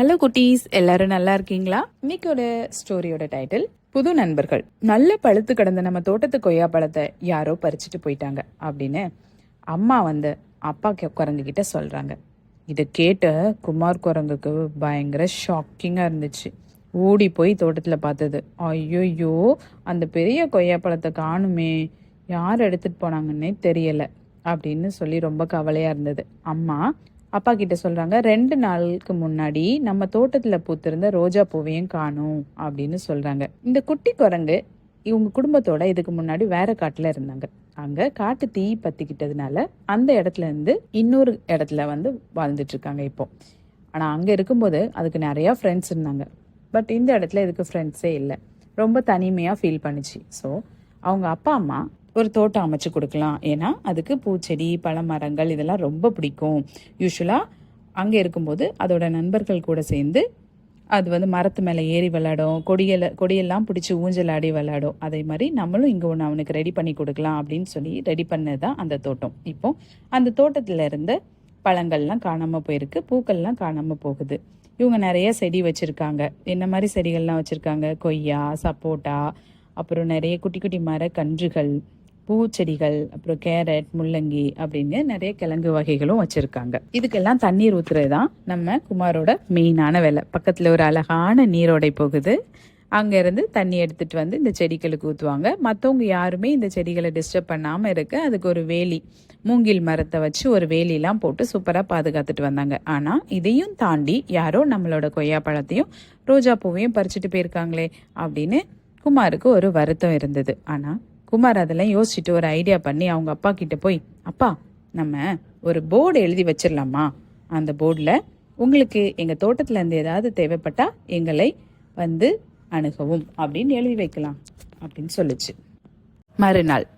Hello குட்டீஸ், எல்லாரும் நல்லா இருக்கீங்களா? இன்னைக்கோட ஸ்டோரியோட டைட்டில் புது நண்பர்கள். நல்ல பழுத்து கிடந்த நம்ம தோட்டத்து கொய்யா பழத்தை யாரோ பறிச்சுட்டு போயிட்டாங்க அப்படின்னு அம்மா அப்பா குரங்கு கிட்ட சொல்றாங்க. இதை கேட்ட குமார் குரங்குக்கு பயங்கர ஷாக்கிங்கா இருந்துச்சு. ஓடி போய் தோட்டத்துல பார்த்தது. ஐயோயோ, அந்த பெரிய கொய்யா பழத்தை காணுமே, யார் எடுத்துட்டு போனாங்கன்னே தெரியல அப்படின்னு சொல்லி ரொம்ப கவலையா இருந்தது. அம்மா அப்பா கிட்ட சொல்றாங்க, 2 நாளுக்கு முன்னாடி நம்ம தோட்டத்துல பூத்திருந்த ரோஜா பூவையும் காணும் அப்படின்னு சொல்றாங்க. இந்த குட்டி குரங்கு இவங்க குடும்பத்தோட இதுக்கு முன்னாடி வேற காட்டுல இருந்தாங்க. அங்க காட்டு தீ பத்திக்கிட்டதுனால அந்த இடத்துல இருந்து இன்னொரு இடத்துல வாழ்ந்துட்டு இருக்காங்க இப்போ. ஆனா அங்க இருக்கும்போது அதுக்கு நிறைய ஃப்ரெண்ட்ஸ் இருந்தாங்க. பட் இந்த இடத்துல இதுக்கு ஃப்ரெண்ட்ஸே இல்லை. ரொம்ப தனிமையா ஃபீல் பண்ணுச்சு. ஸோ அவங்க அப்பா அம்மா ஒரு தோட்டம் அமைச்சு கொடுக்கலாம், ஏன்னா அதுக்கு பூச்செடி பழ மரங்கள் இதெல்லாம் ரொம்ப பிடிக்கும். யூஸ்வலாக அங்கே இருக்கும்போது அதோட நண்பர்கள் கூட சேர்ந்து அது மரத்து மேலே ஏறி விளையாடும், கொடியெல்லாம் பிடிச்சி ஊஞ்சல் ஆடி விளையாடும். அதே மாதிரி நம்மளும் இங்கே ஒன்று அவனுக்கு ரெடி பண்ணி கொடுக்கலாம் அப்படின்னு சொல்லி ரெடி பண்ணது தான் அந்த தோட்டம். இப்போ அந்த தோட்டத்தில் இருந்த பழங்கள்லாம் காணாமல் போயிருக்கு, பூக்கள்லாம் காணாமல் போகுது. இவங்க நிறைய செடி வச்சுருக்காங்க. என்ன மாதிரி செடிகள்லாம் வச்சுருக்காங்க? கொய்யா, சப்போட்டா, அப்புறம் நிறைய குட்டி குட்டி மர கன்றுகள், பூச்செடிகள், அப்புறம் கேரட், முள்ளங்கி அப்படின்னு நிறைய கிழங்கு வகைகளும் வச்சிருக்காங்க. இதுக்கெல்லாம் தண்ணீர் ஊத்துறதுதான் நம்ம குமாரோட மெயினான வேலை. பக்கத்துல ஒரு அழகான நீரோடை போகுது. அங்க இருந்து தண்ணி எடுத்துட்டு இந்த செடிகளுக்கு ஊத்துவாங்க. மற்றவங்க யாருமே இந்த செடிகளை டிஸ்டர்ப் பண்ணாம இருக்க அதுக்கு ஒரு வேலி, மூங்கில் மரத்தை வச்சு ஒரு வேலியெல்லாம் போட்டு சூப்பரா பாதுகாத்துட்டு வந்தாங்க. ஆனா இதையும் தாண்டி யாரோ நம்மளோட கொய்யா பழத்தையும் ரோஜா பூவையும் பறிச்சுட்டு போயிருக்காங்களே அப்படின்னு குமாருக்கு ஒரு வருத்தம் இருந்தது. ஆனா குமார் அதெல்லாம் யோசிச்சுட்டு ஒரு ஐடியா பண்ணி அவங்க அப்பா கிட்ட போய், அப்பா நம்ம ஒரு போர்டு எழுதி வச்சிடலாமா? அந்த போர்டில் உங்களுக்கு எங்க தோட்டத்துல இருந்து ஏதாவது தேவைப்பட்டா எங்களை அணுகவும் அப்படின்னு எழுதி வைக்கலாம் அப்படின்னு சொல்லுச்சு. மறுநாள்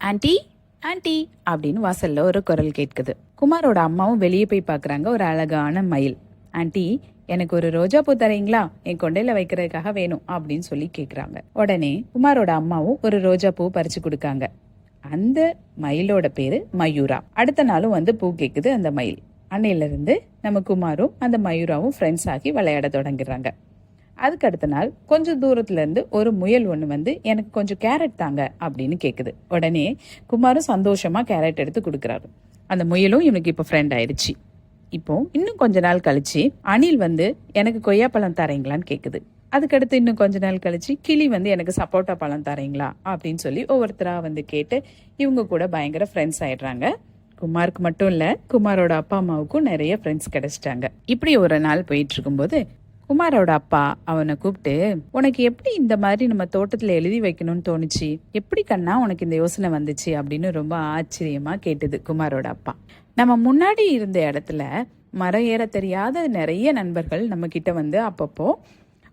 ஆன்ட்டி ஆன்ட்டி அப்படின்னு வாசல்ல ஒரு குரல் கேட்குது. குமாரோட அம்மாவும் வெளியே போய் பாக்குறாங்க. ஒரு அழகான மயில். ஆன்ட்டி, எனக்கு ஒரு ரோஜா பூ தரீங்களா? என் கொண்டையில வைக்கிறதுக்காக வேணும் அப்படின்னு சொல்லி கேக்குறாங்க. உடனே குமாரோட அம்மாவும் ஒரு ரோஜா பூ பறிச்சு கொடுக்காங்க. அந்த மயிலோட பேரு மயூரா. அடுத்த நாளும் பூ கேக்குது அந்த மயில். அன்னையில இருந்து நம்ம குமாரும் அந்த மயூராவும் ஃப்ரெண்ட்ஸ் ஆகி விளையாட தொடங்குறாங்க. அதுக்கு அடுத்த நாள் கொஞ்சம் தூரத்துல இருந்து ஒரு முயல் ஒண்ணு எனக்கு கொஞ்சம் கேரட் தாங்க அப்படின்னு கேக்குது. உடனே குமாரும் சந்தோஷமா கேரட் எடுத்து கொடுக்கறாரு. அந்த முயலும் இவனுக்கு இப்ப ஃப்ரெண்ட் ஆயிடுச்சு. இப்போ இன்னும் கொஞ்ச நாள் கழிச்சு அணில் எனக்கு கொய்யா பழம் தரீங்களான்னு கேக்குது. அதுக்கடுத்து இன்னும் கொஞ்ச நாள் கழிச்சு கிளி எனக்கு சப்போட்டா பழம் தரீங்களா அப்படின்னு சொல்லி ஒவ்வொருத்தரா கேட்டு இவங்க கூட பயங்கர ஃப்ரெண்ட்ஸ் ஆயிடுறாங்க. குமாருக்கு மட்டும் இல்ல, குமாரோட அப்பா அம்மாவுக்கும் நிறைய ஃப்ரெண்ட்ஸ் கிடைச்சிட்டாங்க. இப்படி ஒரு நாள் போயிட்டு இருக்கும்போது குமாரோட அப்பா அவனை கூப்பிட்டு, உனக்கு எப்படி இந்த மாதிரி நம்ம தோட்டத்துல எழுதி வைக்கணும்னு தோணுச்சு? எப்படி கண்ணா உனக்கு இந்த யோசனை வந்துச்சு அப்படின்னு ரொம்ப ஆச்சரியமா கேட்டது குமாரோட அப்பா. நம்ம முன்னாடி இருந்த இடத்துல மரம் ஏற தெரியாத நிறைய நண்பர்கள் நம்ம கிட்ட அப்பப்போ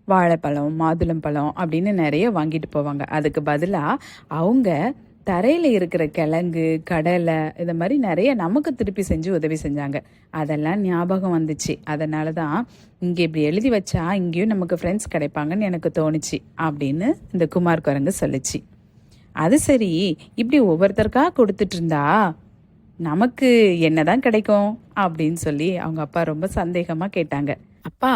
வாழைப்பழம், மாதுளம்பழம் அப்படின்னு நிறைய வாங்கிட்டு போவாங்க. அதுக்கு பதிலா அவங்க தரையில இருக்கிற கிழங்கு, கடலை இந்த மாதிரி நிறைய நமக்கு திருப்பி செஞ்சு உதவி செஞ்சாங்க. அதெல்லாம் ஞாபகம் வந்துச்சு. அதனாலதான் இங்க இப்படி எழுதி வச்சா இங்கேயும் நமக்கு ஃப்ரெண்ட்ஸ் கிடைப்பாங்கன்னு எனக்கு தோணுச்சு அப்படின்னு இந்த குமார் குரங்கு சொல்லுச்சு. அது சரி, இப்படி ஒவ்வொருத்தருக்கா கொடுத்துட்டு இருந்தா நமக்கு என்னதான் கிடைக்கும் அப்படின்னு சொல்லி அவங்க அப்பா ரொம்ப சந்தேகமா கேட்டாங்க. அப்பா,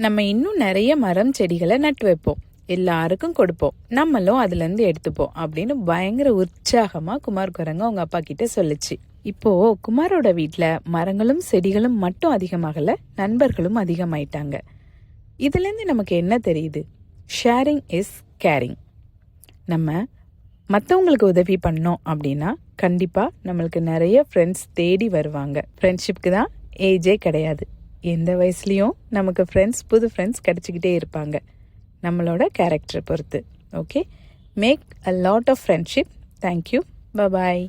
நம்ம இன்னும் நிறைய மரம் செடிகளை நட்டு வைப்போம், எல்லாருக்கும் கொடுப்போம், நம்மளும் அதுல இருந்து எடுத்துப்போம் அப்படின்னு பயங்கர உற்சாகமா குமார் குரங்கு அவங்க அப்பா கிட்ட சொல்லுச்சு. இப்போ குமாரோட வீட்டுல மரங்களும் செடிகளும் மட்டும் அதிகமாகல, நண்பர்களும் அதிகமாயிட்டாங்க. இதுல இருந்து நமக்கு என்ன தெரியுது? Sharing is caring. நம்ம மற்றவங்களுக்கு உதவி பண்ணோம் அப்படின்னா கண்டிப்பா நம்மளுக்கு நிறைய ஃப்ரெண்ட்ஸ் தேடி வருவாங்க. ஃப்ரெண்ட்ஷிப்க்கு தான் ஏஜே கிடையாது. எந்த வயசுலயும் நமக்கு புது ஃப்ரெண்ட்ஸ் கிடைச்சிக்கிட்டே இருப்பாங்க, நம்மளோட கேரக்டரை பொறுத்து. Okay, make a lot of friendship. Thank you, bye bye.